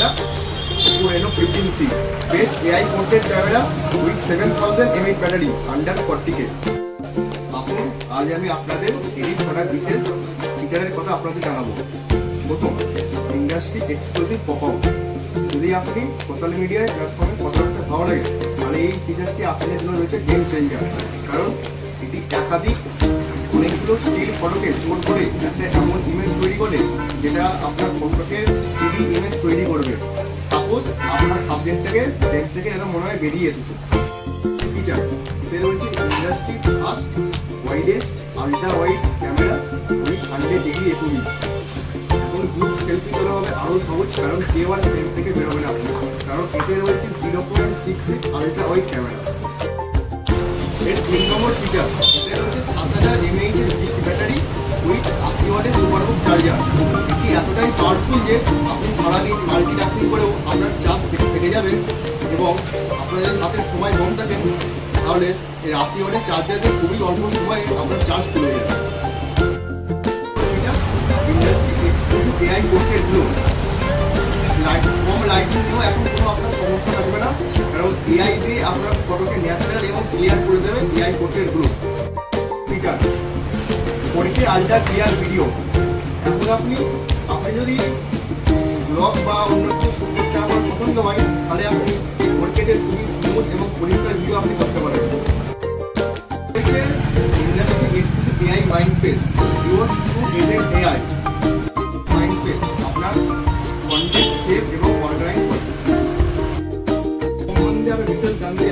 product Reno 15C. Best AI content camera with 7000 mAh battery under 40K. আসুন আজ আমি আপনাদের এডিট করার বিশেষ ফিচারের কথা আপনাদের জানাবো। প্রথম, ইন্ডাস্ট্রি এক্সক্লুসিভ পপ-আপ। যদি আপনি সোশ্যাল মিডিয়ায় প্ল্যাটফর্মে কথা বলতে ভালো লাগে তাহলে এই ফিচারটি আপনাদের জন্য রয়েছে গেম চেঞ্জার। কারণ এটি একাধিক অনেকগুলো স্টিল ফটোকে জোর করে একটা এমন ইমেজ তৈরি করে যেটা আপনার ফটোকে 3D ইমেজ তৈরি করবে। সাপোজ আপনার সাবজেক্টটাকে দেখতে থেকে যেন মনে হয় বেরিয়ে এসেছে। ফিচার্স এতে রয়েছে industry first widest ultra wide camera with 100° FOV। এখন গ্রুপ সেলফি তোলা হবে আরও সহজ, কারণ কেউ আর ফ্রেম থেকে বেরোবে না আপনি, কারণ এতে রয়েছে 0.66 আলট্রা ওয়াইড ক্যামেরা। এর 3 নম্বর ফিচার, এতে রয়েছে 7000 mAh এর বিগ ব্যাটারি উইথ 80 ওয়াটের সুপারবুক চার্জার। এটি এতটাই পাওয়ারফুল যে আপনি সারাদিন মাল্টিটাস্কিং করেও আপনার চার্জ থেকে যাবে, এবং আপনাদের হাতে সময় কম থাকে তাহলে এর 80 ওয়াটের চার্জারকে খুবই অল্প সময়ে আপনার চার্জ করে যাবে। এআই পোর্ট্রেট গ্লো, কম লাইটিং দিয়েও এখন কোনো আপনার সমস্যা থাকবে না, কারণ এআই দিয়ে আপনার ফটোকে ন্যাচারাল এবং ক্লিয়ার করে দেবে AI portrait glow. Feature 4K ultra clear video. এখন আপনি যদি ব্লগ বা অন্য কিছু শুট করতে আপনার পছন্দ হয় তাহলে আপনি 4K-তে খুবই স্মুথ এবং পরিষ্কার ভিডিও আপনি করতে পারেন। Industry exclusive AI Mindspace, your to agent AI Mindspace আপনার কন্টেন্ট সেভ এবং অর্গানাইজ করবে। সম্বন্ধে আরো বিশেষ জানতে